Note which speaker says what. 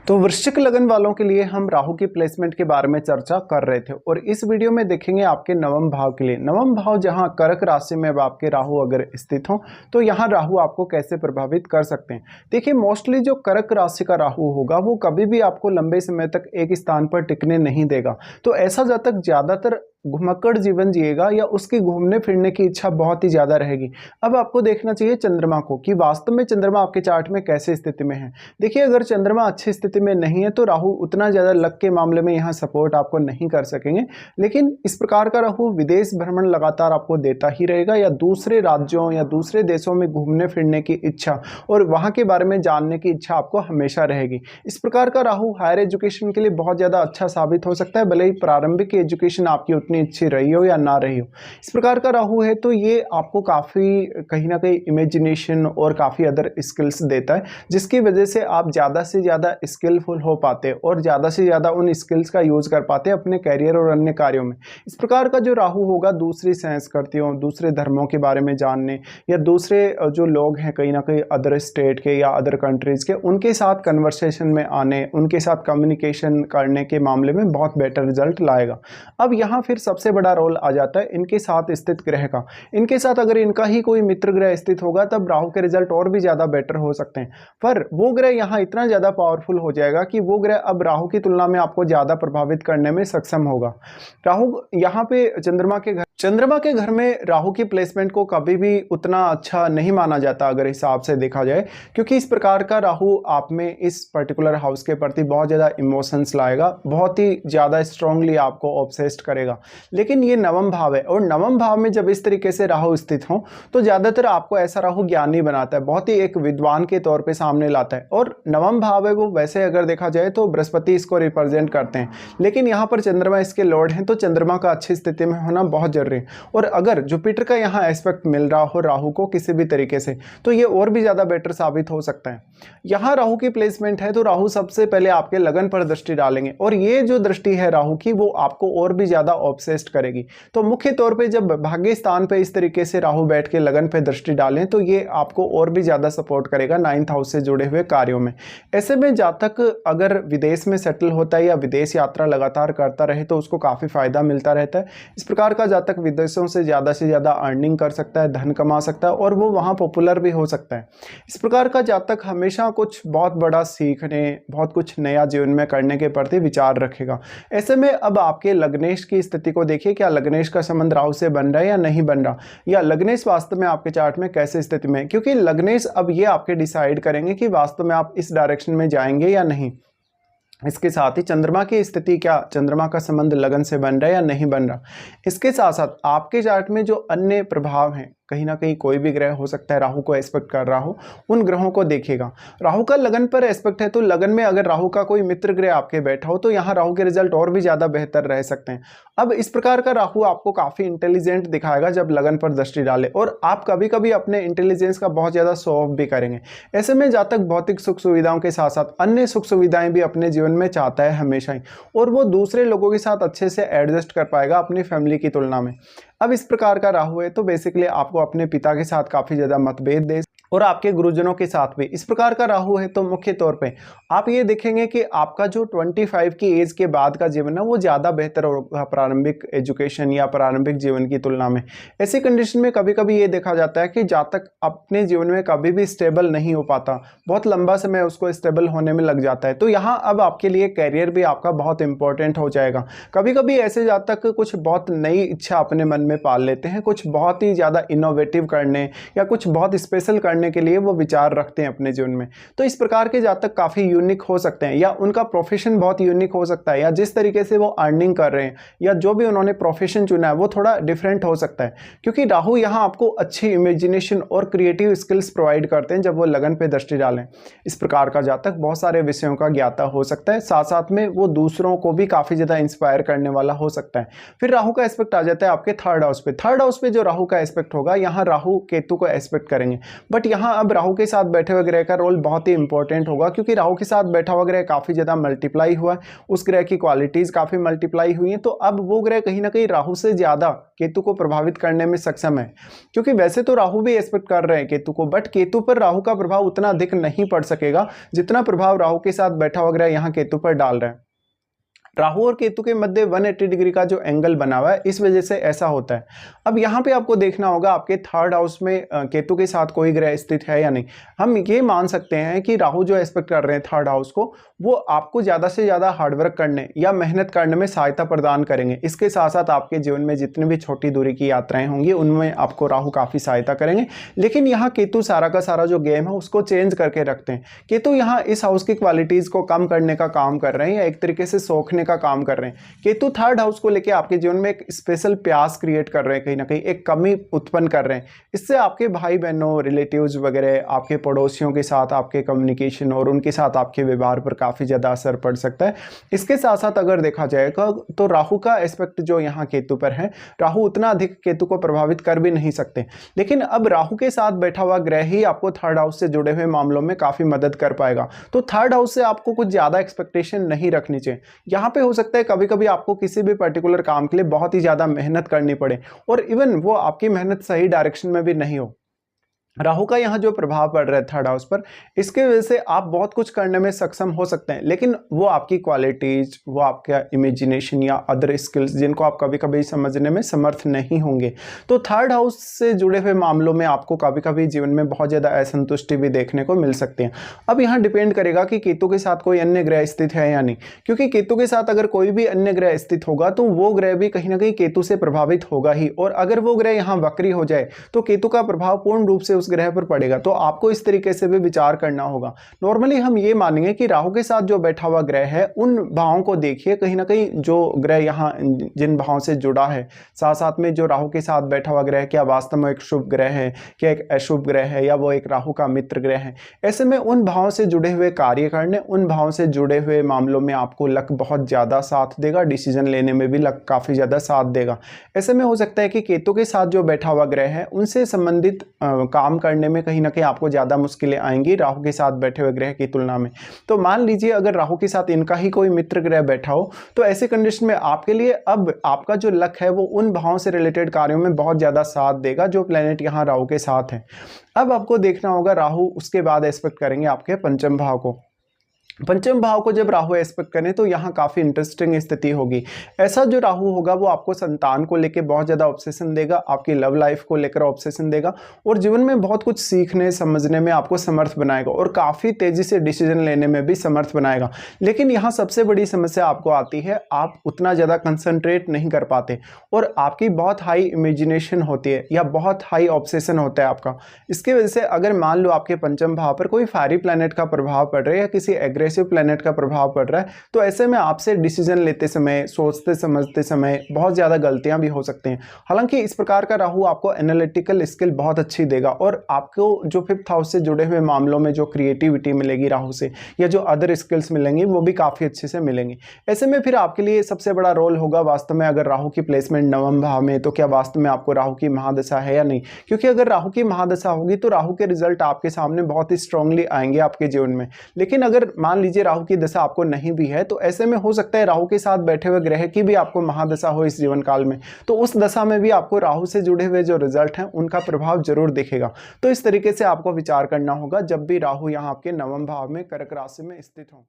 Speaker 1: तो वृश्चिक लगन वालों के लिए हम राहु की प्लेसमेंट के बारे में चर्चा कर रहे थे और इस वीडियो में देखेंगे आपके नवम भाव के लिए। नवम भाव जहां कर्क राशि में अब आपके राहु अगर स्थित हो तो यहां राहु आपको कैसे प्रभावित कर सकते हैं। देखिए, मोस्टली जो कर्क राशि का राहु होगा वो कभी भी आपको लंबे समय तक एक स्थान पर टिकने नहीं देगा। तो ऐसा जातक ज्यादातर घुमक्कड़ जीवन जिएगा या उसकी घूमने फिरने की इच्छा बहुत ही ज्यादा रहेगी। अब आपको देखना चाहिए चंद्रमा को कि वास्तव में चंद्रमा आपके चार्ट में कैसे स्थिति में है। देखिए, अगर चंद्रमा अच्छी स्थिति में नहीं है तो राहु उतना ज्यादा लक के मामले में यहाँ सपोर्ट आपको नहीं कर सकेंगे, लेकिन इस प्रकार का राहु विदेश भ्रमण लगातार आपको देता ही रहेगा या दूसरे राज्यों या दूसरे देशों में घूमने फिरने की इच्छा और वहां के बारे में जानने की इच्छा आपको हमेशा रहेगी। इस प्रकार का राहु हायर एजुकेशन के लिए बहुत ज्यादा अच्छा साबित हो सकता है, भले ही प्रारंभिक एजुकेशन आपकी उतनी अच्छी रही हो या ना रही हो। इस प्रकार का राहु है तो ये आपको काफी कहीं ना कहीं इमेजिनेशन और काफी अदर स्किल्स देता है, जिसकी वजह से आप ज्यादा से ज्यादा स्किलफुल हो पाते हैं और ज्यादा से ज्यादा उन स्किल्स का यूज कर पाते हैं अपने कैरियर और अन्य कार्यों में। इस प्रकार का जो राहु होगा दूसरी संस्कृतियों, दूसरे धर्मों के बारे में जानने या दूसरे जो लोग हैं कहीं ना कहीं अदर स्टेट के या अदर कंट्रीज के, उनके साथ कन्वर्सेशन में आने, उनके साथ कम्युनिकेशन करने के मामले में बहुत बेटर रिजल्ट लाएगा। अब यहाँ फिर सबसे बड़ा रोल आ जाता है इनके साथ स्थित ग्रह का। इनके साथ अगर इनका ही कोई मित्र ग्रह स्थित होगा तब राहु के रिजल्ट और भी ज्यादा बेटर हो सकते हैं, पर वो ग्रह यहाँ इतना ज्यादा पावरफुल हो जाएगा कि वो ग्रह अब राहु की तुलना में आपको ज्यादा प्रभावित करने में सक्षम होगा। राहु यहाँ पे चंद्रमा के घर में राहु की प्लेसमेंट को कभी भी उतना अच्छा नहीं माना जाता अगर हिसाब से देखा जाए, क्योंकि इस प्रकार का राहु आप में इस पर्टिकुलर हाउस के प्रति बहुत ज़्यादा इमोशंस लाएगा, बहुत ही ज़्यादा स्ट्रांगली आपको ऑब्सेस्ड करेगा। लेकिन ये नवम भाव है और नवम भाव में जब इस तरीके से राहु स्थित हो तो ज़्यादातर आपको ऐसा राहु ज्ञानी बनाता है, बहुत ही एक विद्वान के तौर पर सामने लाता है। और नवम भाव है वो वैसे अगर देखा जाए तो बृहस्पति इसको रिप्रेजेंट करते हैं, लेकिन यहाँ पर चंद्रमा इसके लॉर्ड हैं, तो चंद्रमा का अच्छी स्थिति में होना बहुत जरूरी। और अगर जुपिटर का यहाँ एस्पेक्ट मिल रहा हो राहु को किसी भी तरीके से तो ये और भी ज्यादा बेटर साबित हो सकता है। यहाँ राहु की प्लेसमेंट है तो राहु सबसे पहले आपके लगन पर दृष्टि डालेंगे और ये जो दृष्टि है राहु की वो आपको और भी ज्यादा ऑब्सेस्ड करेगी। तो मुख्य तौर पे जब भाग्य स्थान पे इस तरीके से राहु बैठ के लगन पे दृष्टि डालें तो ये आपको और भी ज्यादा सपोर्ट करेगा 9th हाउस से जुड़े हुए कार्यों में। ऐसे में जातक अगर विदेश में सेटल होता है या विदेश यात्रा लगातार करता रहे तो उसको काफी फायदा मिलता रहता है। इस प्रकार का जातक विदेशों से ज्यादा अर्निंग कर सकता है, धन कमा सकता है और वो वहां पॉपुलर भी हो सकता है। इस प्रकार का जातक हमेशा कुछ बहुत बड़ा सीखने, बहुत कुछ नया जीवन में करने के प्रति विचार रखेगा। ऐसे में अब आपके लग्नेश की स्थिति को देखिए, क्या लग्नेश का संबंध राहु से बन रहा है या नहीं बन रहा, या लग्नेश वास्तव में आपके चार्ट में कैसे स्थिति में है, क्योंकि लग्नेश अब ये आपके डिसाइड करेंगे कि वास्तव में आप इस डायरेक्शन में जाएंगे या नहीं। इसके साथ ही चंद्रमा की स्थिति, क्या चंद्रमा का संबंध लगन से बन रहा है या नहीं बन रहा। इसके साथ साथ आपके चार्ट में जो अन्य प्रभाव हैं, कहीं ना कहीं कोई भी ग्रह हो सकता है राहु को एस्पेक्ट कर रहा हो, उन ग्रहों को देखिएगा। राहु का लगन पर एस्पेक्ट है तो लगन में अगर राहु का कोई मित्र ग्रह आपके बैठा हो तो यहाँ राहु के रिजल्ट और भी ज्यादा बेहतर रह सकते हैं। अब इस प्रकार का राहु आपको काफी इंटेलिजेंट दिखाएगा जब लगन पर दृष्टि डाले, और आप कभी कभी अपने इंटेलिजेंस का बहुत ज्यादा शो ऑफ भी करेंगे। ऐसे में जातक भौतिक सुख सुविधाओं के साथ साथ अन्य सुख सुविधाएं भी अपने जीवन में चाहता है हमेशा ही, और वो दूसरे लोगों के साथ अच्छे से एडजस्ट कर पाएगा अपनी फैमिली की तुलना में। अब इस प्रकार का राहु है तो बेसिकली आपको अपने पिता के साथ काफी ज्यादा मतभेद दे और आपके गुरुजनों के साथ भी। इस प्रकार का राहु है तो मुख्य तौर पे आप ये देखेंगे कि आपका जो 25 की एज के बाद का जीवन है वो ज्यादा बेहतर होगा प्रारंभिक एजुकेशन या प्रारंभिक जीवन की तुलना में। ऐसी कंडीशन में कभी कभी ये देखा जाता है कि जातक अपने जीवन में कभी भी स्टेबल नहीं हो पाता, बहुत लंबा समय उसको स्टेबल होने में लग जाता है। तो यहाँ अब आपके लिए कैरियर भी आपका बहुत इंपॉर्टेंट हो जाएगा। कभी कभी ऐसे जातक कुछ बहुत नई इच्छा अपने मन में पाल लेते हैं, कुछ बहुत ही ज्यादा इनोवेटिव करने या कुछ बहुत स्पेशल करने के लिए वो विचार रखते हैं अपने जीवन में। तो इस प्रकार के जातक काफी यूनिक हो सकते हैं, या उनका प्रोफेशन बहुत यूनिक हो सकता है, या जिस तरीके से वो अर्निंग कर रहे हैं या जो भी उन्होंने प्रोफेशन चुना है वो थोड़ा डिफरेंट हो सकता है, क्योंकि राहु यहाँ आपको अच्छी इमेजिनेशन और क्रिएटिव स्किल्स प्रोवाइड करते हैं जब वो लगन पे दृष्टि डालें। इस प्रकार का जातक बहुत सारे विषयों का ज्ञाता हो सकता है, साथ साथ में वो दूसरों को भी काफी ज्यादा इंस्पायर करने वाला हो सकता है। फिर राहु का एस्पेक्ट आ जाता है आपके 3rd हाउस पे। 3rd हाउस पे जो राहु का एस्पेक्ट होगा, यहाँ राहु केतु को एस्पेक्ट करेंगे, बट यहाँ अब राहु के साथ बैठे हुए ग्रह का रोल बहुत ही इंपॉर्टेंट होगा, क्योंकि राहु के साथ बैठा हुआ ग्रह काफ़ी ज़्यादा मल्टीप्लाई हुआ है, उस ग्रह की क्वालिटीज़ काफ़ी मल्टीप्लाई हुई हैं। तो अब वो ग्रह कहीं ना कहीं राहु से ज़्यादा केतु को प्रभावित करने में सक्षम है, क्योंकि वैसे तो राहु भी एक्सपेक्ट कर रहे हैं केतु को, बट केतु पर राहु का प्रभाव उतना अधिक नहीं पड़ सकेगा जितना प्रभाव राहु के साथ बैठा हुआ ग्रह यहाँ केतु पर डाल रहा है। राहु और केतु के मध्य 180 डिग्री का जो एंगल बना हुआ है, इस वजह से ऐसा होता है। अब यहाँ पे आपको देखना होगा आपके थर्ड हाउस में केतु के साथ कोई ग्रह स्थित है या नहीं। हम ये मान सकते हैं कि राहु जो एक्सपेक्ट कर रहे हैं थर्ड हाउस को, वो आपको ज़्यादा से ज़्यादा हार्डवर्क करने या मेहनत करने में सहायता प्रदान करेंगे। इसके साथ साथ आपके जीवन में जितनी भी छोटी दूरी की यात्राएं होंगी उनमें आपको राहु काफ़ी सहायता करेंगे। लेकिन यहाँ केतु सारा का सारा जो गेम है उसको चेंज करके रखते हैं। केतु यहाँ इस हाउस की क्वालिटीज़ को कम करने का काम कर रहे हैं या एक तरीके से सोखने का काम कर रहे हैं। केतु थर्ड हाउस को लेके आपके जीवन में एक स्पेशल प्यास क्रिएट कर रहे हैं, कहीं ना कहीं एक कमी उत्पन्न कर रहे हैं। इससे आपके भाई बहनों, रिलेटिव्स वगैरह, आपके पड़ोसियों के साथ आपके कम्युनिकेशन और उनके साथ आपके व्यवहार पर काफ़ी ज़्यादा असर पड़ सकता है। इसके साथ साथ अगर देखा जाएगा तो राहु का एस्पेक्ट जो यहाँ केतु पर है, राहु उतना अधिक केतु को प्रभावित कर भी नहीं सकते। लेकिन अब राहु के साथ बैठा हुआ ग्रह ही आपको थर्ड हाउस से जुड़े हुए मामलों में काफ़ी मदद कर पाएगा। तो थर्ड हाउस से आपको कुछ ज़्यादा एक्सपेक्टेशन नहीं रखनी चाहिए। यहाँ पे हो सकता है कभी कभी आपको किसी भी पर्टिकुलर काम के लिए बहुत ही ज्यादा मेहनत करनी पड़े और इवन वो आपकी मेहनत सही डायरेक्शन में भी नहीं हो। राहु का यहाँ जो प्रभाव पड़ रहा है थर्ड हाउस पर, इसके वजह से आप बहुत कुछ करने में सक्षम हो सकते हैं, लेकिन वो आपकी क्वालिटीज, वो आपका इमेजिनेशन या अदर स्किल्स जिनको आप कभी कभी समझने में समर्थ नहीं होंगे। तो थर्ड हाउस से जुड़े हुए मामलों में आपको कभी कभी जीवन में बहुत ज़्यादा असंतुष्टि भी देखने को मिल सकती है। अब यहाँ डिपेंड करेगा कि केतु के साथ कोई अन्य ग्रह स्थित है या नहीं, क्योंकि केतु के साथ अगर कोई भी अन्य ग्रह स्थित होगा तो वो ग्रह भी कहीं ना कहीं केतु से प्रभावित होगा ही, और अगर वो ग्रह यहाँ वक्री हो जाए तो केतु का प्रभाव पूर्ण रूप से ग्रह पर पड़ेगा। तो आपको इस तरीके से भी विचार करना होगा। नॉर्मली हम ये मानेंगे कि राहु के साथ जो बैठा हुआ ग्रह है उन भावों को देखिए, कहीं ना कहीं जो ग्रह यहाँ जिन भावों से जुड़ा है, साथ साथ में जो राहु के साथ बैठा हुआ ग्रह क्या वास्तव में एक शुभ ग्रह है, क्या एक अशुभ ग्रह है, या वो एक राहु का मित्र ग्रह है। ऐसे में उन भावों से जुड़े हुए कार्य करने, उन भावों से जुड़े हुए मामलों में आपको लक बहुत ज्यादा साथ देगा, डिसीजन लेने में भी लक काफी ज्यादा साथ देगा। ऐसे में हो सकता है कि केतु के साथ जो बैठा हुआ ग्रह है उनसे संबंधित काम करने में कहीं ना कहीं आपको ज्यादा मुश्किलें आएंगी राहु के साथ बैठे हुए ग्रह की तुलना में। तो मान लीजिए अगर राहु के साथ इनका ही कोई मित्र ग्रह बैठा हो, तो ऐसे कंडीशन में आपके लिए अब आपका जो लक है वो उन भावों से रिलेटेड कार्यों में बहुत ज्यादा साथ देगा जो प्लेनेट यहाँ राहु के साथ है। अब आपको देखना होगा राहु उसके बाद एक्सपेक्ट करेंगे आपके पंचम भाव को। पंचम भाव को जब राहु एस्पेक्ट करें तो यहाँ काफ़ी इंटरेस्टिंग स्थिति होगी। ऐसा जो राहु होगा वो आपको संतान को लेकर बहुत ज़्यादा ऑब्सेशन देगा, आपकी लव लाइफ को लेकर ऑब्सेशन देगा, और जीवन में बहुत कुछ सीखने समझने में आपको समर्थ बनाएगा और काफ़ी तेज़ी से डिसीजन लेने में भी समर्थ बनाएगा। लेकिन यहाँ सबसे बड़ी समस्या आपको आती है, आप उतना ज़्यादा कंसंट्रेट नहीं कर पाते और आपकी बहुत हाई इमेजिनेशन होती है या बहुत हाई ऑब्सेशन होता है आपका। इसकी वजह से अगर मान लो आपके पंचम भाव पर कोई फायरी प्लैनेट का प्रभाव पड़ रहा है या किसी एग्रेसिव प्लैनेट का प्रभाव पड़ रहा है, तो ऐसे में आपसे डिसीजन लेते समय, सोचते समझते समय बहुत ज़्यादा गलतियां भी हो सकती हैं। हालांकि इस प्रकार का राहु आपको एनालिटिकल स्किल बहुत अच्छी देगा और आपको जो फिफ्थ हाउस से जुड़े हुए मामलों में जो क्रिएटिविटी मिलेगी राहु से, या जो अदर स्किल्स मिलेंगी वो भी काफ़ी अच्छे से मिलेंगी। ऐसे में फिर आपके लिए सबसे बड़ा रोल होगा वास्तव में अगर राहु की प्लेसमेंट नवम भाव में, तो क्या वास्तव में आपको राहु की महादशा है या नहीं। क्योंकि अगर राहु की महादशा होगी तो राहु के रिजल्ट आपके सामने बहुत ही स्ट्रांगली आएंगे आपके जीवन में। लेकिन अगर मान लीजिए राहु की दशा आपको नहीं भी है, तो ऐसे में हो सकता है राहु के साथ बैठे हुए ग्रह की भी आपको महादशा हो इस जीवन काल में, तो उस दशा में भी आपको राहु से जुड़े हुए जो रिजल्ट हैं उनका प्रभाव जरूर दिखेगा। तो इस तरीके से आपको विचार करना होगा जब भी राहु यहाँ आपके नवम भाव में कर्क राशि में स्थित हो।